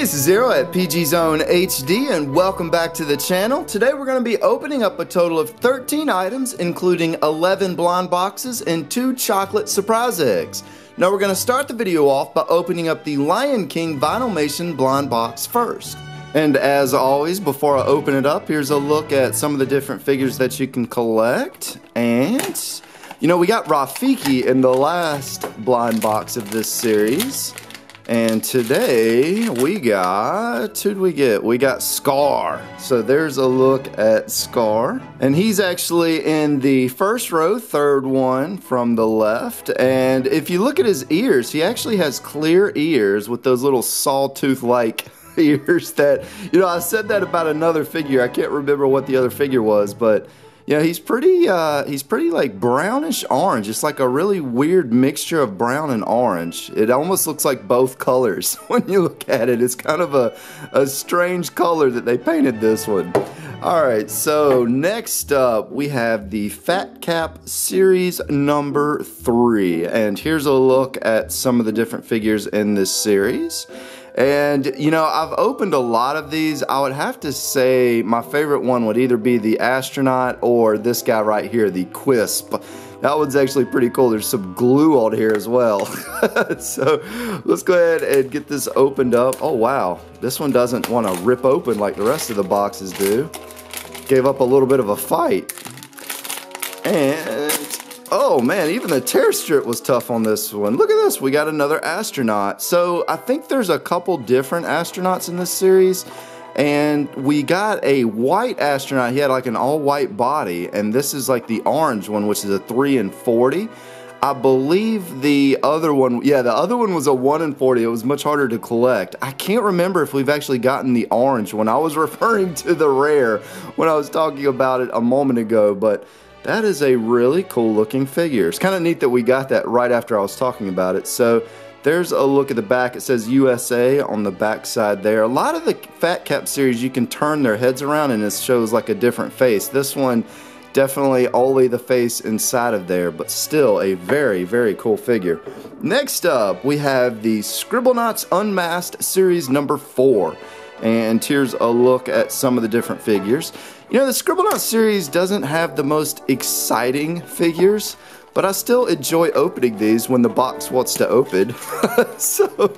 This is Zero at PG Zone HD, and welcome back to the channel. Today we're going to be opening up a total of 13 items, including 11 blind boxes and 2 chocolate surprise eggs. Now we're going to start the video off by opening up the Lion King Vinylmation blind box first. And as always, before I open it up, here's a look at some of the different figures that you can collect. And, you know, we got Rafiki in the last blind box of this series. And today we got, who'd we get? We got Scar. So there's a look at Scar. And he's actually in the first row, third one from the left. And if you look at his ears, he actually has clear ears with those little sawtooth-like ears that, you know, I said that about another figure. I can't remember what the other figure was, but yeah, he's pretty like brownish orange. It's like a really weird mixture of brown and orange. It almost looks like both colors when you look at it. It's kind of a strange color that they painted this one. Alright, so next up we have the Fat Cap Series number 3. And here's a look at some of the different figures in this series. And, you know, I've opened a lot of these. I would have to say my favorite one would either be the astronaut or this guy right here, the Quisp. That one's actually pretty cool. There's some glue on here as well. So let's go ahead and get this opened up. Oh, wow. This one doesn't want to rip open like the rest of the boxes do. Gave up a little bit of a fight. And oh man, even the tear strip was tough on this one. Look at this, we got another astronaut. So I think there's a couple different astronauts in this series. And we got a white astronaut. He had like an all-white body. And this is like the orange one, which is a 3 in 40. I believe the other one, yeah, the other one was a 1 in 40. It was much harder to collect. I can't remember if we've actually gotten the orange one. I was referring to the rare when I was talking about it a moment ago, but that is a really cool looking figure. It's kind of neat that we got that right after I was talking about it. So there's a look at the back. It says USA on the back side there. A lot of the Fat Cap series, you can turn their heads around and it shows like a different face. This one, definitely only the face inside of there, but still a very, very cool figure. Next up, we have the Scribblenauts Unmasked Series number 4. And here's a look at some of the different figures. You know, the Scribblenauts series doesn't have the most exciting figures, but I still enjoy opening these when the box wants to open. So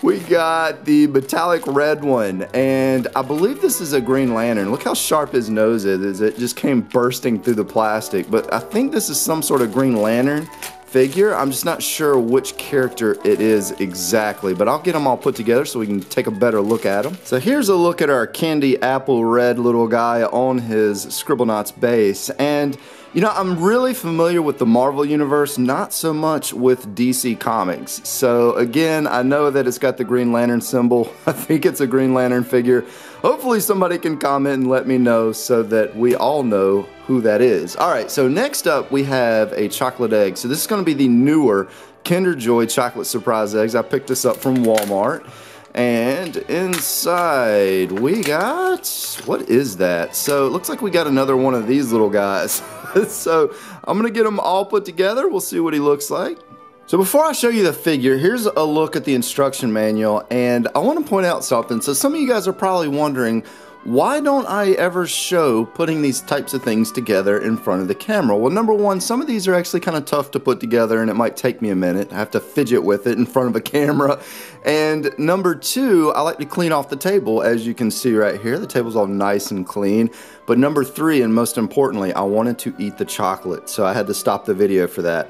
we got the metallic red one, and I believe this is a Green Lantern. Look how sharp his nose is. It just came bursting through the plastic, but I think this is some sort of Green Lantern figure. I'm just not sure which character it is exactly, but I'll get them all put together so we can take a better look at them. So here's a look at our candy apple red little guy on his Scribblenauts base. And you know, I'm really familiar with the Marvel Universe, not so much with DC Comics. So again, I know that it's got the Green Lantern symbol. I think it's a Green Lantern figure. Hopefully somebody can comment and let me know so that we all know who that is. Alright, so next up we have a chocolate egg. So this is going to be the newer Kinder Joy chocolate surprise eggs. I picked this up from Walmart. And inside we got, what is that? So it looks like we got another one of these little guys. So I'm going to get them all put together. We'll see what he looks like. So before I show you the figure, here's a look at the instruction manual. And I want to point out something. So some of you guys are probably wondering, why don't I ever show putting these types of things together in front of the camera? Well, number one, some of these are actually kind of tough to put together and it might take me a minute. I have to fidget with it in front of a camera. And number two, I like to clean off the table. As you can see right here, the table's all nice and clean. But number three, and most importantly, I wanted to eat the chocolate. So I had to stop the video for that.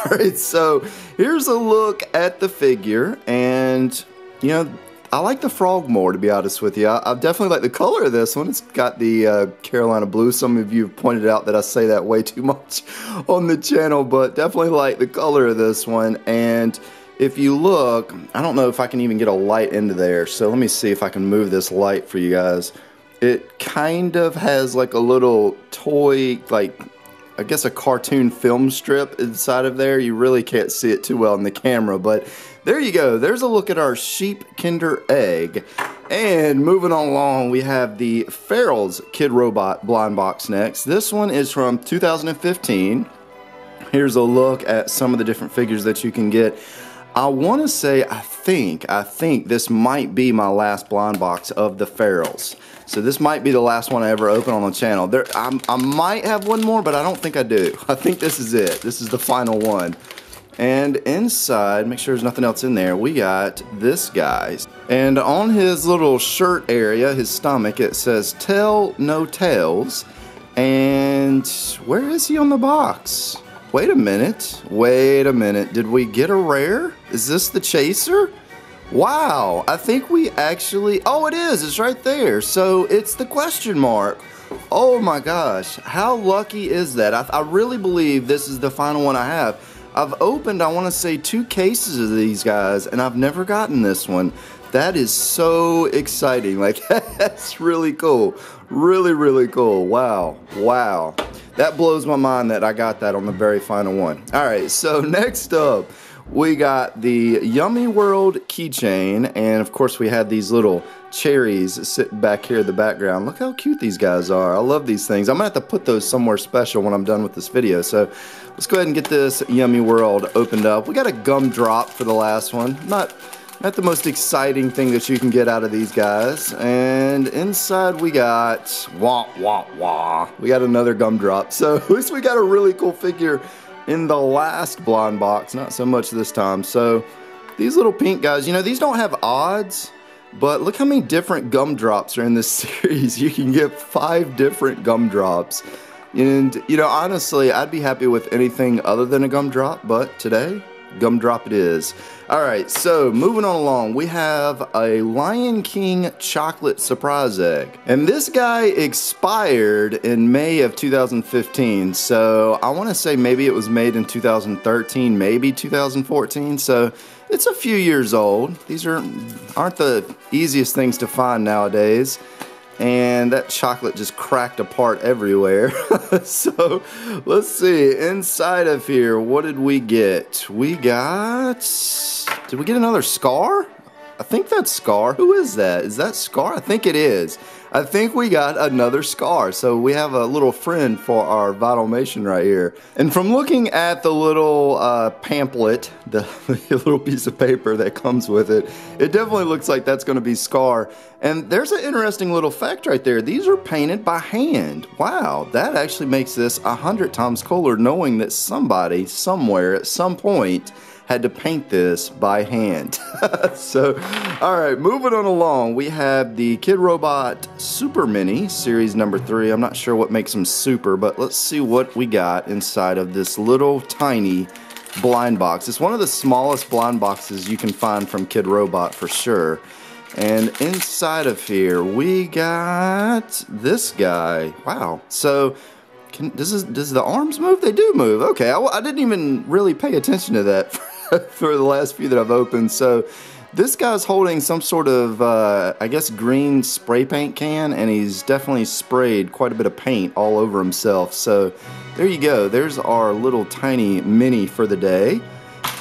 Alright, so here's a look at the figure. And, you know, I like the frog more, to be honest with you. I definitely like the color of this one. It's got the Carolina blue. Some of you have pointed out that I say that way too much on the channel, but definitely like the color of this one. And if you look, I don't know if I can even get a light into there, so let me see if I can move this light for you guys. It kind of has like a little toy, like I guess a cartoon film strip inside of there. You really can't see it too well in the camera, but there you go. There's a look at our sheep Kinder Egg. And moving on along, we have the Farrell's Kid Robot blind box next. This one is from 2015. Here's a look at some of the different figures that you can get. I want to say, I think this might be my last blind box of the Farrells. So this might be the last one I ever open on the channel. I might have one more, but I don't think I do. I think this is it. This is the final one. And inside, make sure there's nothing else in there, we got this guy. And on his little shirt area, his stomach, it says, "Tell no tales." And where is he on the box? Wait a minute. Did we get a rare? Is this the chaser? Wow, I think we actually, oh it is, it's right there. So it's the question mark. Oh my gosh, how lucky is that? I really believe this is the final one I have. I've opened, I want to say, 2 cases of these guys, and I've never gotten this one. That is so exciting. Like, that's really cool. Really, really cool. Wow. Wow. That blows my mind that I got that on the very final one. Alright, so next up, we got the Yummy World keychain, and of course we had these little cherries sitting back here in the background. Look how cute these guys are. I love these things. I'm gonna have to put those somewhere special when I'm done with this video. So let's go ahead and get this Yummy World opened up. We got a gumdrop for the last one. Not the most exciting thing that you can get out of these guys. And inside we got wah wah wah. We got another gumdrop. So at least we got a really cool figure in the last blind box, not so much this time. So these little pink guys, you know, these don't have odds, but look how many different gumdrops are in this series. You can get 5 different gumdrops. And, you know, honestly, I'd be happy with anything other than a gumdrop, but today, gumdrop it is. Alright, so moving on along, we have a Lion King chocolate surprise egg. And this guy expired in May of 2015, so I want to say maybe it was made in 2013, maybe 2014, so it's a few years old. These aren't the easiest things to find nowadays. And that chocolate just cracked apart everywhere. So let's see, inside of here, what did we get? Did we get another Scar? I think that's Scar. Who is that? Is that Scar? I think it is. I think we got another Scar. So we have a little friend for our Vitalmation right here. And from looking at the little pamphlet, the little piece of paper that comes with it, it definitely looks like that's going to be Scar. And there's an interesting little fact right there. These are painted by hand. Wow, that actually makes this 100 times cooler, knowing that somebody, somewhere, at some point, had to paint this by hand. So, alright, moving on along, we have the Kid Robot Super Mini, series number 3. I'm not sure what makes them super, but let's see what we got inside of this little tiny blind box. It's one of the smallest blind boxes you can find from Kid Robot for sure. And inside of here, we got this guy. Wow. So, does the arms move? They do move. Okay, I didn't even really pay attention to that for the last few that I've opened. So this guy's holding some sort of, I guess, green spray paint can, and he's definitely sprayed quite a bit of paint all over himself. So there you go. There's our little tiny mini for the day.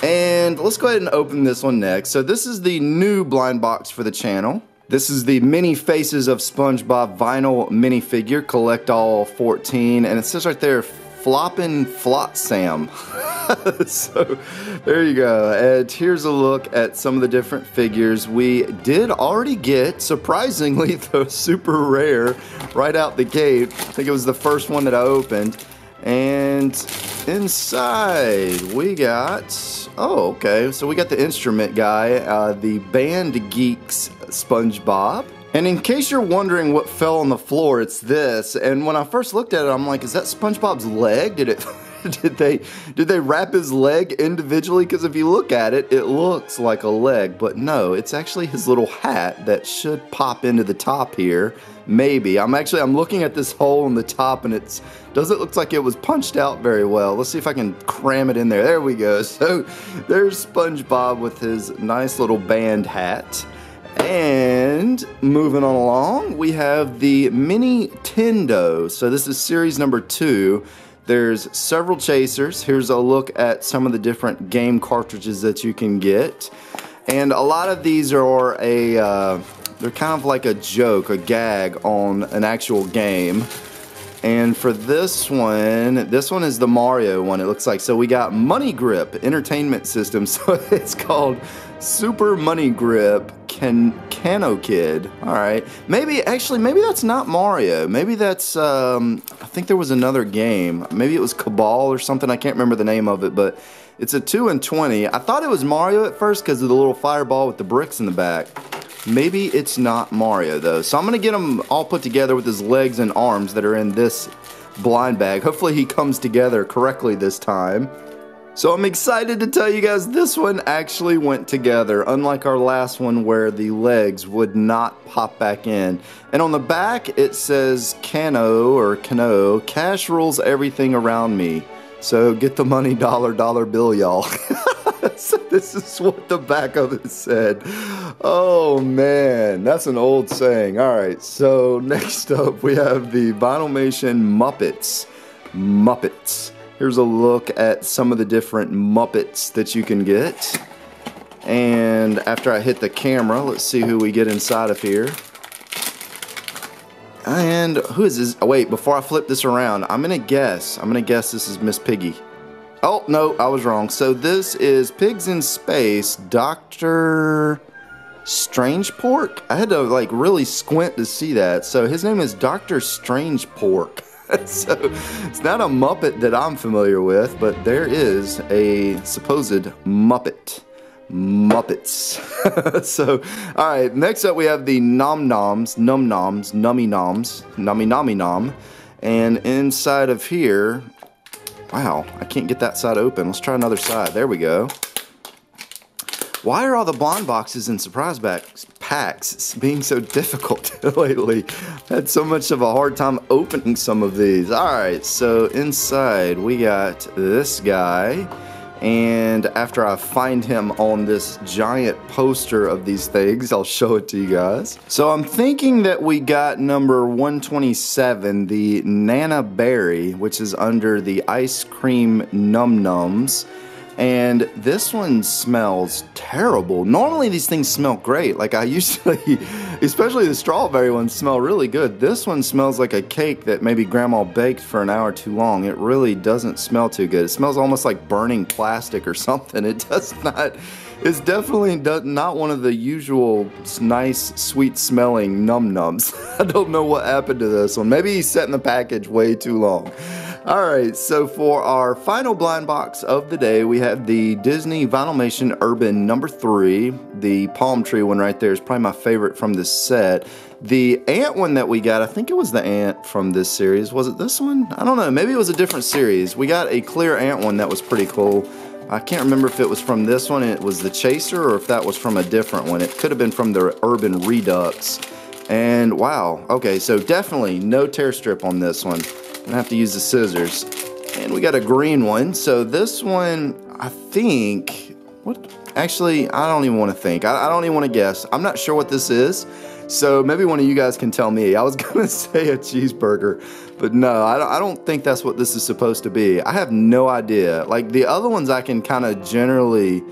And let's go ahead and open this one next. So this is the new blind box for the channel. This is the Mini Faces of SpongeBob vinyl minifigure, collect all 14, and it says right there, Floppin' Flotsam. So there you go. And here's a look at some of the different figures. We did already get, surprisingly, the super rare right out the gate. I think it was the first one that I opened. And inside we got, oh okay, so we got the instrument guy, the Band Geeks SpongeBob. And in case you're wondering what fell on the floor, it's this. And when I first looked at it, I'm like, is that SpongeBob's leg? Did they wrap his leg individually? Because if you look at it, it looks like a leg, but no, it's actually his little hat that should pop into the top here. Maybe. I'm looking at this hole in the top, and it doesn't look like it was punched out very well. Let's see if I can cram it in there. There we go. So there's SpongeBob with his nice little band hat. And moving on along, we have the Mini Tendo. So this is series number 2. There's several chasers. Here's a look at some of the different game cartridges that you can get. And a lot of these are they're kind of like a joke, a gag on an actual game. And for this one is the Mario one, it looks like. So we got Money Grip Entertainment System. So it's called Super Money Grip Cano Kid. Alright. Maybe that's not Mario. Maybe that's, I think there was another game. Maybe it was Cabal or something. I can't remember the name of it, but it's a 2 and 20. I thought it was Mario at first because of the little fireball with the bricks in the back. Maybe it's not Mario though. So I'm going to get him all put together with his legs and arms that are in this blind bag. Hopefully he comes together correctly this time. So I'm excited to tell you guys this one actually went together, unlike our last one where the legs would not pop back in. And on the back it says Cano, cash rules everything around me. So get the money, dollar bill, y'all. So this is what the back of it said. Oh man, that's an old saying. Alright, so next up we have the Vinylmation Muppets. Here's a look at some of the different Muppets that you can get. And after I hit the camera, let's see who we get inside of here. And who is this? Oh, wait, before I flip this around, I'm gonna guess this is Miss Piggy. Oh, no, I was wrong. So this is Pigs in Space, Dr. Strangepork? I had to like really squint to see that. So his name is Dr. Strangepork. So it's not a Muppet that I'm familiar with, but there is a supposed Muppets. So, alright, next up we have the Nom Noms, Nummy Nom. And inside of here, wow, I can't get that side open. Let's try another side. There we go. Why are all the blind boxes and surprise packs being so difficult lately? I've had so much of a hard time opening some of these. Alright, so inside we got this guy. And after I find him on this giant poster of these things, I'll show it to you guys. So I'm thinking that we got number 127, the Nana Berry, which is under the ice cream Nom Noms. And this one smells terrible. Normally these things smell great. Like I usually, especially the strawberry ones smell really good. This one smells like a cake that maybe grandma baked for an hour too long. It really doesn't smell too good. It smells almost like burning plastic or something. It does not, it's definitely not one of the usual nice, sweet smelling Nom Noms. I don't know what happened to this one. Maybe he's set in the package way too long. Alright, so for our final blind box of the day, we have the Disney Vinylmation Urban number 3. The palm tree one right there is probably my favorite from this set. The ant one that we got, I think it was the ant from this series. Was it this one? I don't know. Maybe it was a different series. We got a clear ant one that was pretty cool. I can't remember if it was from this one and it was the Chaser or if that was from a different one. It could have been from the Urban Redux. And wow, okay, so definitely no tear strip on this one. I'm gonna have to use the scissors. And we got a green one. So this one, I think, actually, I don't even want to think. I don't even want to guess. I'm not sure what this is. So maybe one of you guys can tell me. I was gonna say a cheeseburger, but no, I don't think that's what this is supposed to be. I have no idea. Like the other ones I can kind of generally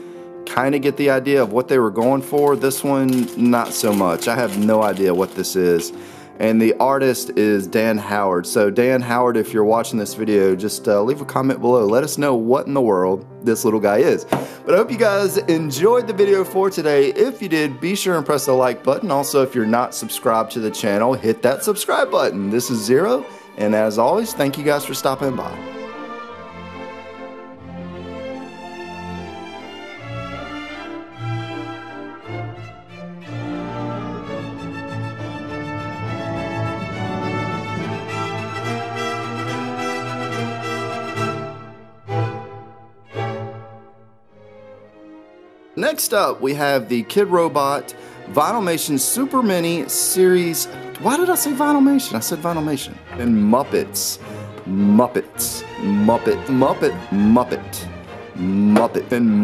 get the idea of what they were going for. This one, not so much. I have no idea what this is. And the artist is Dan Howard. So Dan Howard, if you're watching this video, just leave a comment below. Let us know what in the world this little guy is. But I hope you guys enjoyed the video for today. If you did, be sure and press the like button. Also, if you're not subscribed to the channel, hit that subscribe button. This is ZerO, and as always, thank you guys for stopping by. Next up, we have the Kid Robot Vinylmation Super Mini Series. Why did I say Vinylmation? I said Vinylmation. And Muppet, and Muppets, and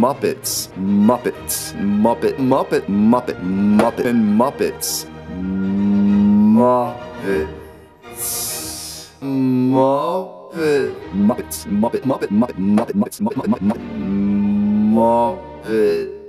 Muppet.